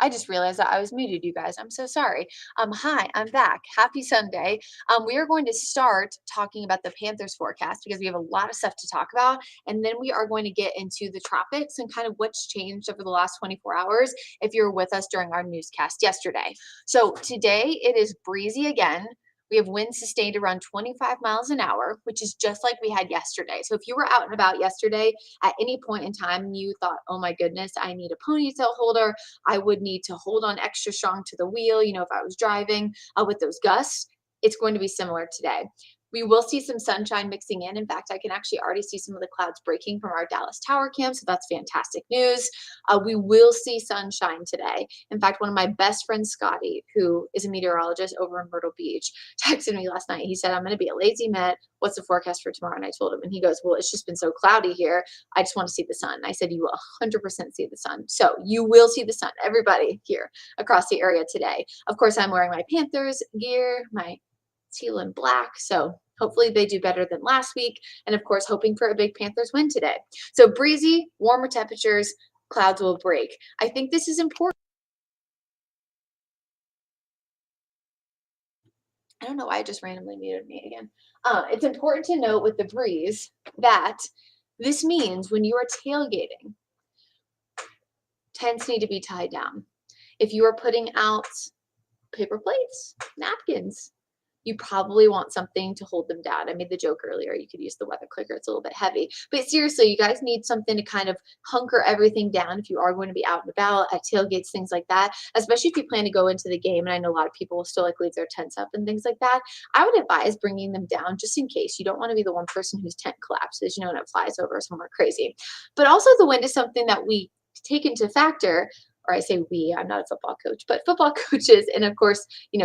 I just realized that I was muted, you guys. I'm so sorry. Hi, I'm back. Happy Sunday. We are going to start talking about the Panthers forecast because we have a lot of stuff to talk about. And then we are going to get into the tropics and kind of what's changed over the last 24 hours if you were with us during our newscast yesterday. So today it is breezy again. We have winds sustained around 25 miles an hour, which is just like we had yesterday. So if you were out and about yesterday at any point in time and you thought, oh my goodness, I need a ponytail holder, I would need to hold on extra strong to the wheel, if I was driving with those gusts, it's going to be similar today. We will see some sunshine mixing in. In fact, I can actually already see some of the clouds breaking from our Dallas Tower cam, so that's fantastic news. We will see sunshine today. In fact, one of my best friends, Scotty, who is a meteorologist over in Myrtle Beach, texted me last night. He said, I'm going to be a lazy Met. What's the forecast for tomorrow? And I told him, and he goes, well, it's just been so cloudy here. I just want to see the sun. I said, you will 100% see the sun. So you will see the sun, everybody here across the area today. Of course, I'm wearing my Panthers gear, my teal and black. So hopefully they do better than last week. And of course, hoping for a big Panthers win today. So breezy, warmer temperatures, clouds will break. I think this is important. I don't know why I just randomly muted me again. It's important to note with the breeze that this means when you are tailgating, tents need to be tied down. If you are putting out paper plates, napkins, you probably want something to hold them down. I made the joke earlier, you could use the weather clicker, it's a little bit heavy. But seriously, you guys need something to kind of hunker everything down if you are going to be out and about at tailgates, things like that, especially if you plan to go into the game. And I know a lot of people will still like leave their tents up and things like that. I would advise bringing them down just in case. You don't want to be the one person whose tent collapses, and it flies over somewhere crazy. But also the wind is something that we take into factor, or I say we, I'm not a football coach, but football coaches and of course,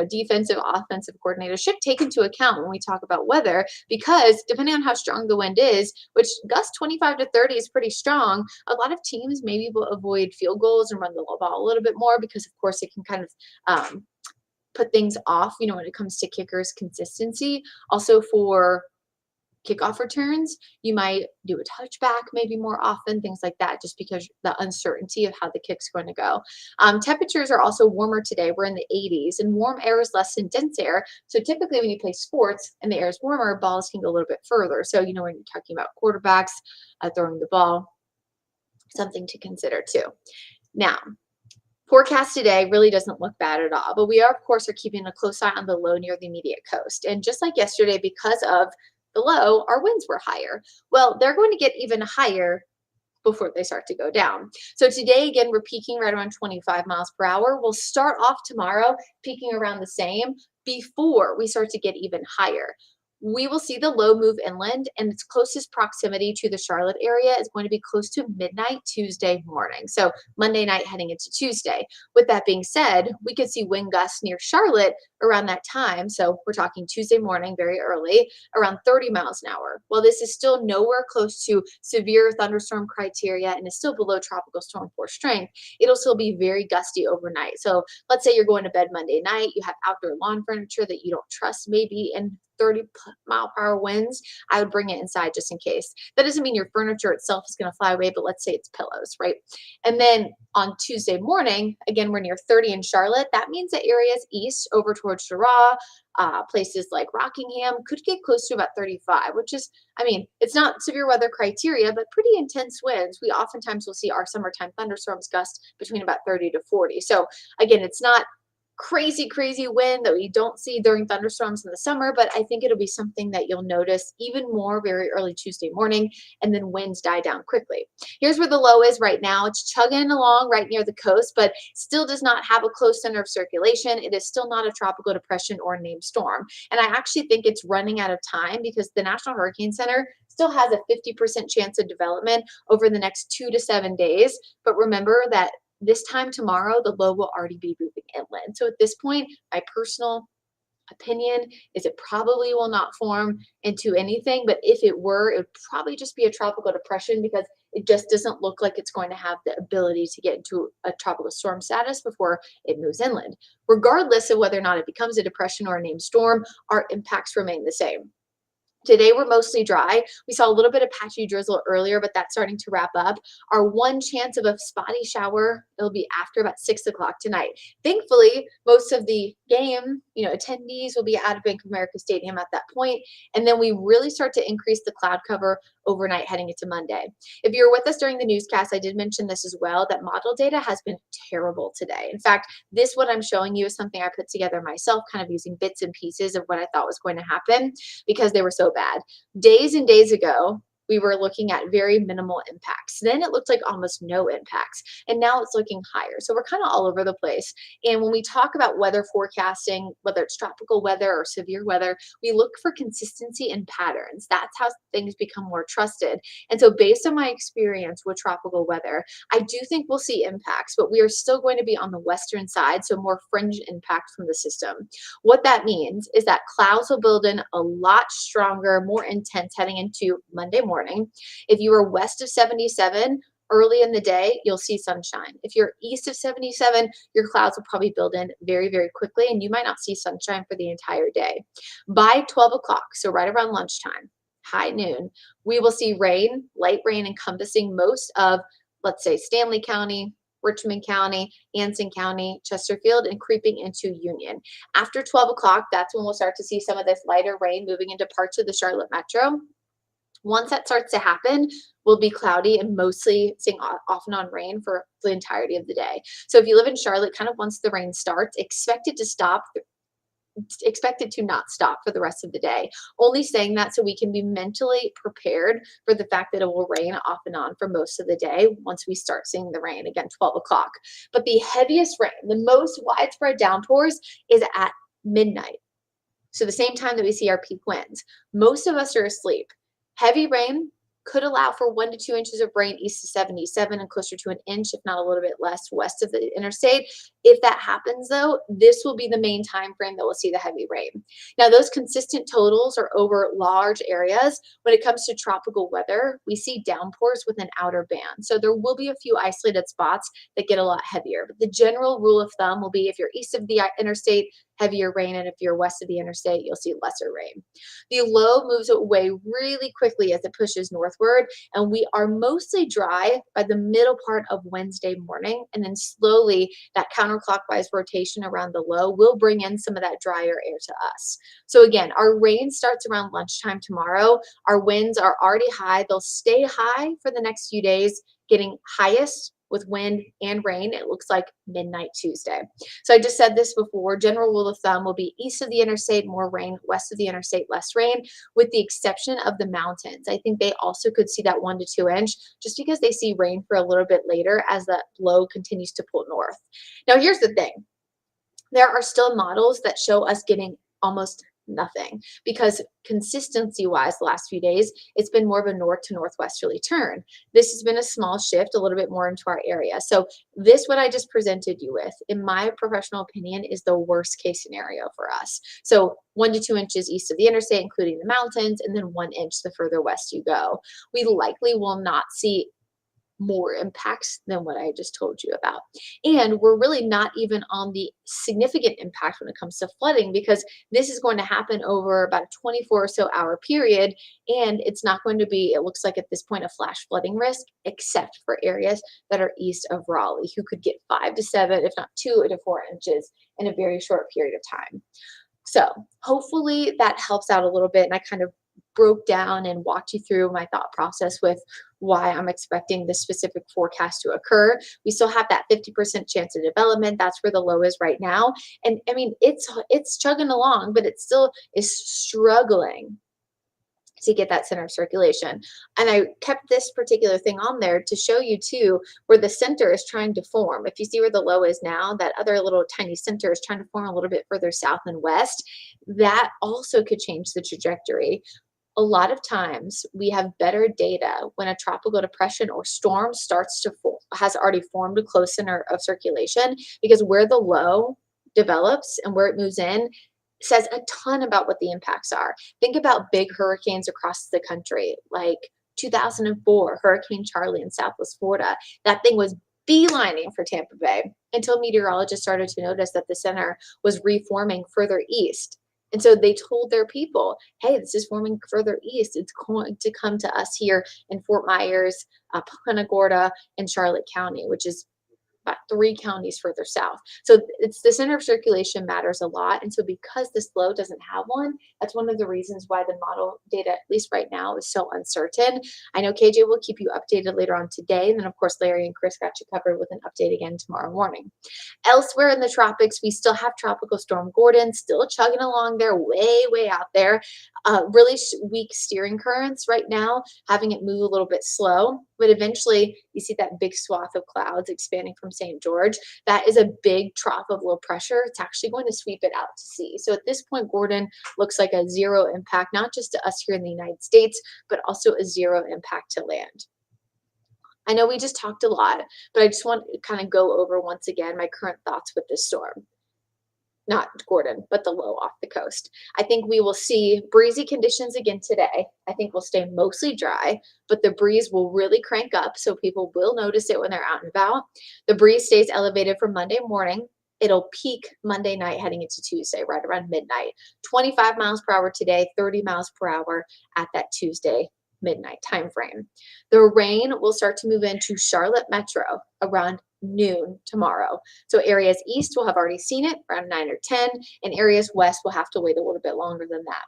defensive, offensive coordinators should take into account when we talk about weather, because depending on how strong the wind is, which gust 25 to 30 is pretty strong, a lot of teams maybe will avoid field goals and run the ball a little bit more because of course it can kind of put things off, when it comes to kickers' consistency. Also for kickoff returns, you might do a touchback maybe more often, things like that, just because the uncertainty of how the kick's going to go. Temperatures are also warmer today. We're in the 80s, and warm air is less than dense air. So typically when you play sports and the air is warmer, balls can go a little bit further. So, when you're talking about quarterbacks throwing the ball, something to consider too. Now, forecast today really doesn't look bad at all, but we are, of course, keeping a close eye on the low near the immediate coast. And just like yesterday, because of the low, our winds were higher. Well, they're going to get even higher before they start to go down. So today, again, we're peaking right around 25 miles per hour. We'll start off tomorrow peaking around the same before we start to get even higher. We will see the low move inland, and its closest proximity to the Charlotte area is going to be close to midnight Tuesday morning. So Monday night heading into Tuesday. With that being said, we could see wind gusts near Charlotte around that time. So we're talking Tuesday morning, very early, around 30 miles an hour. While this is still nowhere close to severe thunderstorm criteria and is still below tropical storm force strength, it'll still be very gusty overnight. So let's say you're going to bed Monday night, you have outdoor lawn furniture that you don't trust maybe in 30-mile-per-hour winds, I would bring it inside just in case. That doesn't mean your furniture itself is going to fly away, but let's say it's pillows, right? And then on Tuesday morning, again, we're near 30 in Charlotte. That means that areas east over towards Girard, places like Rockingham could get close to about 35, which is, it's not severe weather criteria, but pretty intense winds. We oftentimes will see our summertime thunderstorms gust between about 30 to 40. So again, it's not crazy wind that we don't see during thunderstorms in the summer, but I think it'll be something that you'll notice even more very early Tuesday morning, and then winds die down quickly. Here's where the low is right now. It's chugging along right near the coast, but still does not have a close center of circulation. It is still not a tropical depression or named storm. And I actually think it's running out of time because the National Hurricane Center still has a 50% chance of development over the next 2 to 7 days. But remember that this time tomorrow, the low will already be moving inland. So at this point, my personal opinion is it probably will not form into anything, but if it were, it would probably just be a tropical depression because it just doesn't look like it's going to have the ability to get into a tropical storm status before it moves inland. Regardless of whether or not it becomes a depression or a named storm, our impacts remain the same. Today we're mostly dry. We saw a little bit of patchy drizzle earlier, but that's starting to wrap up. Our one chance of a spotty shower, it'll be after about 6 o'clock tonight. Thankfully, most of the game, attendees will be out of Bank of America Stadium at that point, and then we really start to increase the cloud cover overnight heading into Monday. If you're with us during the newscast, I did mention this as well, that model data has been terrible today. In fact, what I'm showing you is something I put together myself, kind of using bits and pieces of what I thought was going to happen because they were so bad. Days and days ago, we were looking at very minimal impacts. Then it looked like almost no impacts. And now it's looking higher. So we're kind of all over the place. And when we talk about weather forecasting, whether it's tropical weather or severe weather, we look for consistency and patterns. That's how things become more trusted. And so based on my experience with tropical weather, I do think we'll see impacts, but we are still going to be on the western side, so more fringe impact from the system. What that means is that clouds will build in a lot stronger, more intense heading into Monday morning. If you are west of 77, early in the day, you'll see sunshine. If you're east of 77, your clouds will probably build in very, very quickly, and you might not see sunshine for the entire day. By 12 o'clock, so right around lunchtime, high noon, we will see rain, light rain encompassing most of, let's say, Stanley County, Richmond County, Anson County, Chesterfield, and creeping into Union. After 12 o'clock, that's when we'll start to see some of this lighter rain moving into parts of the Charlotte metro. Once that starts to happen, we'll be cloudy and mostly seeing off and on rain for the entirety of the day. So if you live in Charlotte, kind of once the rain starts, expect it to not stop for the rest of the day. Only saying that so we can be mentally prepared for the fact that it will rain off and on for most of the day once we start seeing the rain, again, 12 o'clock. But the heaviest rain, the most widespread downpours, is at midnight. So the same time that we see our peak winds. Most of us are asleep. Heavy rain could allow for 1 to 2 inches of rain east of 77 and closer to an inch, if not a little bit less, west of the interstate. If that happens, though, this will be the main time frame that we'll see the heavy rain. Now, those consistent totals are over large areas. When it comes to tropical weather, we see downpours with an outer band. So there will be a few isolated spots that get a lot heavier. But the general rule of thumb will be if you're east of the interstate, heavier rain, and if you're west of the interstate, you'll see lesser rain. The low moves away really quickly as it pushes northward, and we are mostly dry by the middle part of Wednesday morning, and then slowly that counterclockwise rotation around the low will bring in some of that drier air to us. So again, our rain starts around lunchtime tomorrow. Our winds are already high. They'll stay high for the next few days, getting highest with wind and rain, it looks like midnight Tuesday. So I just said this before, general rule of thumb will be east of the interstate, more rain, west of the interstate, less rain, with the exception of the mountains. I think they also could see that 1 to 2 inch just because they see rain for a little bit later as that low continues to pull north. Now, here's the thing. There are still models that show us getting almost nothing because consistency wise the last few days it's been more of a north to northwesterly turn. This has been a small shift a little bit more into our area. So this what I just presented you with, in my professional opinion, is the worst case scenario for us. So 1 to 2 inches east of the interstate, including the mountains, and then 1 inch the further west you go. We likely will not see more impacts than what I just told you about. And we're really not even on the significant impact when it comes to flooding because this is going to happen over about a 24 or so hour period. And it's not going to be, it looks like at this point, a flash flooding risk, except for areas that are east of Raleigh, who could get 5 to 7, if not 2 to 4 inches in a very short period of time. So hopefully that helps out a little bit. And I kind of broke down and walked you through my thought process with why I'm expecting this specific forecast to occur. We still have that 50% chance of development. That's where the low is right now. And I mean, it's chugging along, but it still is struggling to get that center of circulation. And I kept this particular thing on there to show you too, where the center is trying to form. If you see where the low is now, that other little tiny center is trying to form a little bit further south and west. That also could change the trajectory. A lot of times we have better data when a tropical depression or storm starts to has already formed a close center of circulation, because where the low develops and where it moves in says a ton about what the impacts are. Think about big hurricanes across the country, like 2004 Hurricane Charlie in Southwest Florida. That thing was beelining for Tampa Bay until meteorologists started to notice that the center was reforming further east. And so they told their people, hey, this is forming further east. It's going to come to us here in Fort Myers, Punta Gorda, and Charlotte County, which is about 3 counties further south. So it's the center of circulation matters a lot. And so because this low doesn't have one, that's one of the reasons why the model data, at least right now, is so uncertain. I know KJ will keep you updated later on today. And then, of course, Larry and Chris got you covered with an update again tomorrow morning. Elsewhere in the tropics, we still have Tropical Storm Gordon still chugging along there, way out there. Really weak steering currents right now, having it move a little bit slow. But eventually, you see that big swath of clouds expanding from St. George. That is a big trough of low pressure. It's actually going to sweep it out to sea. So at this point, Gordon looks like a zero impact, not just to us here in the United States, but also a zero impact to land. I know we just talked a lot, but I just want to kind of go over once again my current thoughts with this storm. Not Gordon, but the low off the coast. I think we will see breezy conditions again today. I think we'll stay mostly dry, but the breeze will really crank up, so people will notice it when they're out and about. The breeze stays elevated for Monday morning. It'll peak Monday night heading into Tuesday, right around midnight. 25 miles per hour today, 30 miles per hour at that Tuesday midnight time frame. The rain will start to move into Charlotte Metro around noon tomorrow. So areas east will have already seen it around 9 or 10, and areas west will have to wait a little bit longer than that.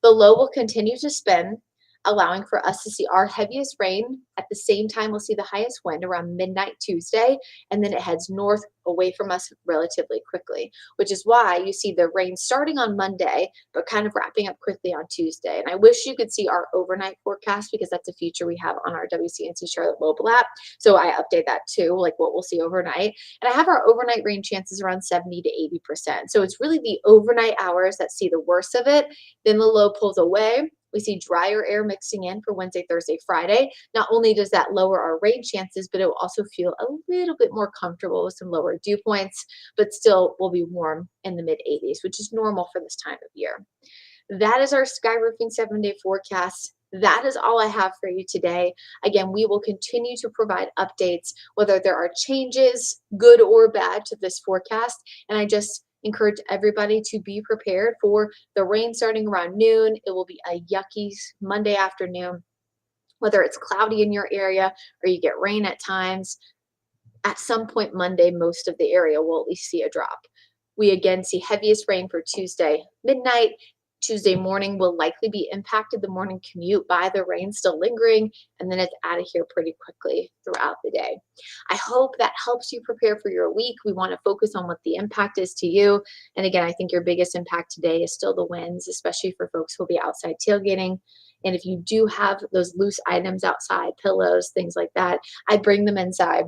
The low will continue to spin, allowing for us to see our heaviest rain. At the same time, we'll see the highest wind around midnight Tuesday, and then it heads north away from us relatively quickly, which is why you see the rain starting on Monday, but kind of wrapping up quickly on Tuesday. And I wish you could see our overnight forecast because that's a feature we have on our WCNC Charlotte mobile app. So I update that too, like what we'll see overnight. And I have our overnight rain chances around 70 to 80%. So it's really the overnight hours that see the worst of it. Then the low pulls away. We see drier air mixing in for Wednesday, Thursday, Friday. Not only does that lower our rain chances, but it will also feel a little bit more comfortable with some lower dew points, but still will be warm in the mid 80s, which is normal for this time of year. That is our sky roofing 7-day forecast. That is all I have for you today. Again, we will continue to provide updates, whether there are changes, good or bad, to this forecast. And I just encourage everybody to be prepared for the rain starting around noon. It will be a yucky Monday afternoon, whether it's cloudy in your area or you get rain at times. At some point Monday, most of the area will at least see a drop. We again see heaviest rain for Tuesday midnight. Tuesday morning will likely be impacted, the morning commute, by the rain still lingering, and then it's out of here pretty quickly throughout the day. I hope that helps you prepare for your week. We want to focus on what the impact is to you. And again, I think your biggest impact today is still the winds, especially for folks who will be outside tailgating. And if you do have those loose items outside, pillows, things like that, I bring them inside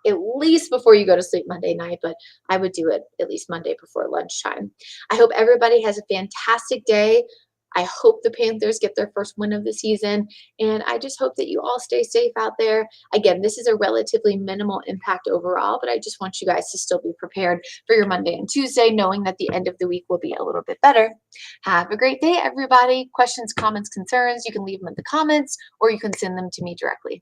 at least before you go to sleep Monday night, but I would do it at least Monday before lunchtime. I hope everybody has a fantastic day. I hope the Panthers get their first win of the season, and I just hope that you all stay safe out there. Again, this is a relatively minimal impact overall, but I just want you guys to still be prepared for your Monday and Tuesday, knowing that the end of the week will be a little bit better. Have a great day, everybody. Questions, comments, concerns, you can leave them in the comments, or you can send them to me directly.